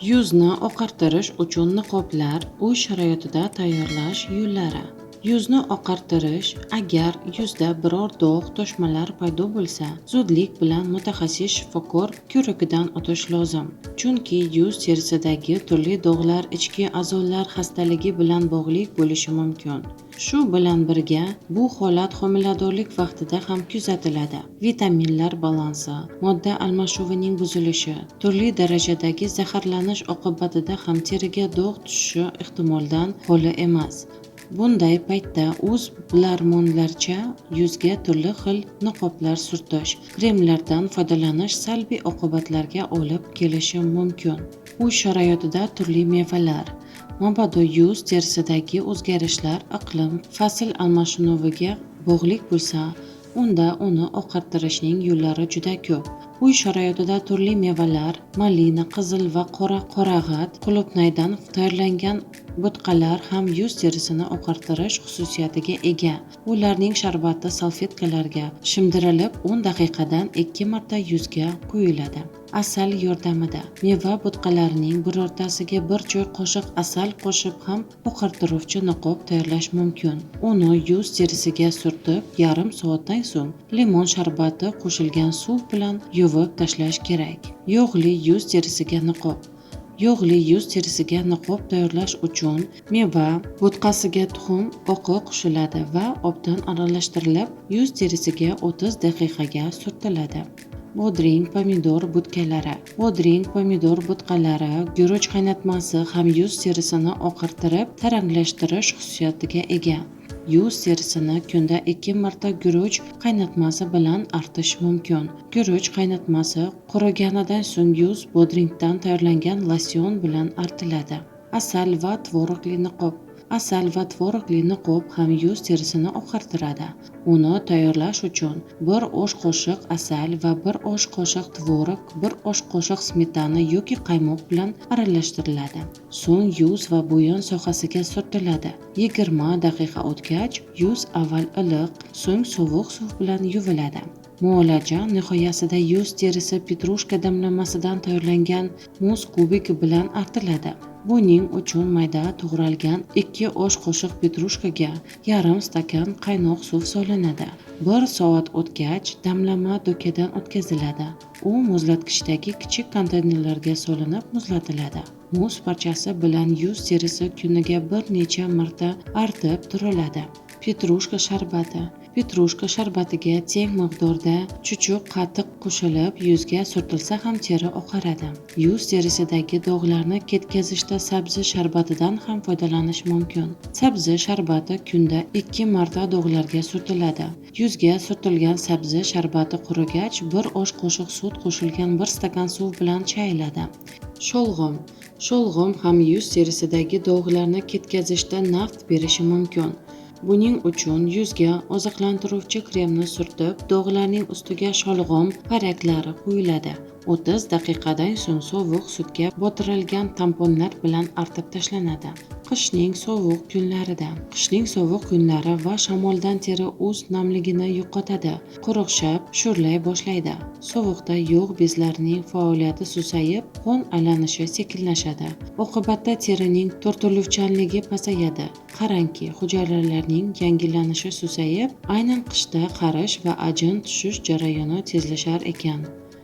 Yuzni oqartirish uchun niqoblar uy sharoitida tayyorlash yo'llari. Yuzni oqartirish: agar yuzda biror dog', toshmalar paydo bo'lsa, zudlik bilan mutaxassis shifokor ko'rigidan o'tish lozim. Chunki yuz terisidagi turli dog'lar ichki a'zolar xastaligi bilan bog'liq bo'lishi mumkin. Shu bilan birga, bu holat homiladorlik vaqtida ham kuzatiladi. Vitaminlar balansi, modda almashuvining buzilishi, turli darajadagi zaharlanish oqibatida ham teriga dog' tushishi ehtimoldan xoli emas. Bunday paytda o'z-bilarmonlarcha yuzga turli xil niqoblar surtish, kremlardan foydalanish salbiy oqibatlarga olib kelishi mumkin. Uy sharoitida turli mevalar. Mabodo yuz terisidagi o'zgarishlar iqlim, fasl almashinuviga bog'liq bo'lsa, unda uni oqartirishning yo'llari juda ko'p. Uy sharoitida turli mevalar, malina, qizil va qora qorag'at, qulupnaydan tayyorlangan bo'tqalar ham yuz terisini oqartirish xususiyatiga ega. Ularning sharbati salfetkalarga shimdirilib 10 daqiqadan 2 marta yuzga quyiladi. Asal yordamida meva bo'tqalarining birortasiga bir choy qoshiq asal qo'shib ham oqartiruvchi niqob tayyorlash mumkin. Uni yuz terisiga surtib, yarim soatdan so'ng limon sharbati qo'shilgan suv bilan yuvib tashlash kerak. Yog'li yuz terisiga niqob. Yog'li yuz terisiga niqob tayyorlash uchun meva bo'tqasiga tuxum oqi qo'shiladi va obdan aralashtirilib, yuz terisiga 30 daqiqaga surtiladi. Bodring pomidor bo'tkalari. Bodring pomidor bo'tqalari, guruch qaynatmasi ham yuz terisini oqartirib, taranglashtirish xususiyatiga ega. Yuz terisini kunda 2 marta guruch qaynatmasi bilan artish mumkin. Guruch qaynatmasi quriganidan so'ng yuz bodringdan tayyorlangan losyon bilan artiladi. Asal va tvorogli niqob. Asal va tvorogli niqob ham yuz terisini oqartiradi. Uni tayyorlash uchun 1 osh qoshiq asal va 1 osh qoshiq tvorog, 1 osh qoshiq smetana yoki qaymoq bilan aralashtiriladi. So'ng yuz va bo'yin sohasiga surtiladi. 20 daqiqa o'tgach, yuz avval iliq, so'ng sovuq suv bilan yuviladi. Muolaja nihoyasida yuz terisi petrushka damlamasidan tayyorlangan muz kubiki bilan artiladi. Buning uchun mayda to'g'ralgan 2 osh qoshiq petrushkaga yarim stakan qaynoq suv solinadi. 1 soat o'tgach, damlama do'kadan o'tkaziladi. U muzlatgichdagi kichik konteynerlarga solinib muzlatiladi. Muz parchasi bilan yuz terisi kuniga bir necha marta artib turiladi. Petrushka sharbati. Petrushka sharbatiga teng miqdorda chuchuk qatiq qo'shilib yuzga surtilsa ham teri oqaradi. Yuz terisidagi dog'larni ketkazishda sabzi sharbatidan ham foydalanish mumkin. Sabzi sharbati kunda 2 marta dog'larga surtiladi. Yuzga surtilgan sabzi sharbati qurigach, 1 osh qoshiq sut qo'shilgan 1 stakan suv bilan chayiladi. Sholg'om. Sholg'om ham yuz terisidagi dog'larni ketkazishda naf berishi mumkin. Buning uchun yuzga oziqlantiruvchi kremni surtib, dog'larning ustiga sholg'om paraklari quyiladi. 30 daqiqadan so'ng sovuq sutga botirilgan tamponlar bilan artib tashlanadi. Qishning sovuq kunlarida. Qishning sovuq kunlari va shamoldan teri o'z namligini yo'qotadi, quruqshab, sho'rlay boshlaydi. Sovuqda yog' bezlarining faoliyati susayib, qon aylanishi sekinlashadi. Oqibatda terining tortiluvchanligi pasayadi. Qarangki, hujayralarning yangilanishi susayib, aynan qishda qarish va ajin tushish jarayoni tezlashar ekan.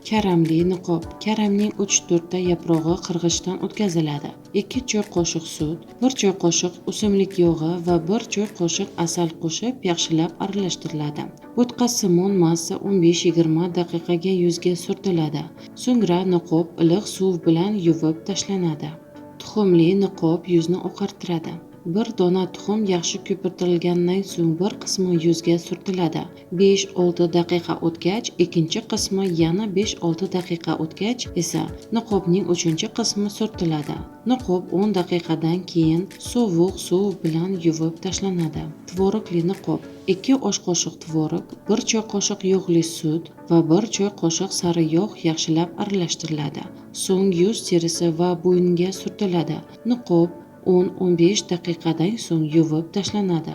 Karamli niqob. Karamning 3-4 ta yaprog'i qirg'ichdan o'tkaziladi. 2 choy qoshiq sut, 1 choy qoshiq o'simlik yog'i va 1 choy qoshiq asal qo'shib yaxshilab aralashtiriladi. Bo'tqasimon massa 15-20 daqiqaga yuzga surtiladi. So'ngra niqob iliq suv bilan yuvib tashlanadi. Tuxumli niqob yuzni oqartiradi. 1 dona tuxum yaxshi ko'pirtirilgandan so'ng bir qismi yuzga surtiladi. 5-6 daqiqa o'tgach, ikkinchi qismi yana 5-6 daqiqa o'tgach esa niqobning 3-chi qismi surtiladi. Niqob 10 daqiqadan keyin sovuq suv bilan yuvib tashlanadi. Tvorogli niqob. 2 osh qoshiq tvorog, 1 choy qoshiq yog'li sut va 1 choy qoshiq sari yog' yaxshilab aralashtiriladi. So'ng yuz terisi va bo'yinga surtiladi. Niqob 10-15 daqiqadan so'ng yuvib tashlanadi.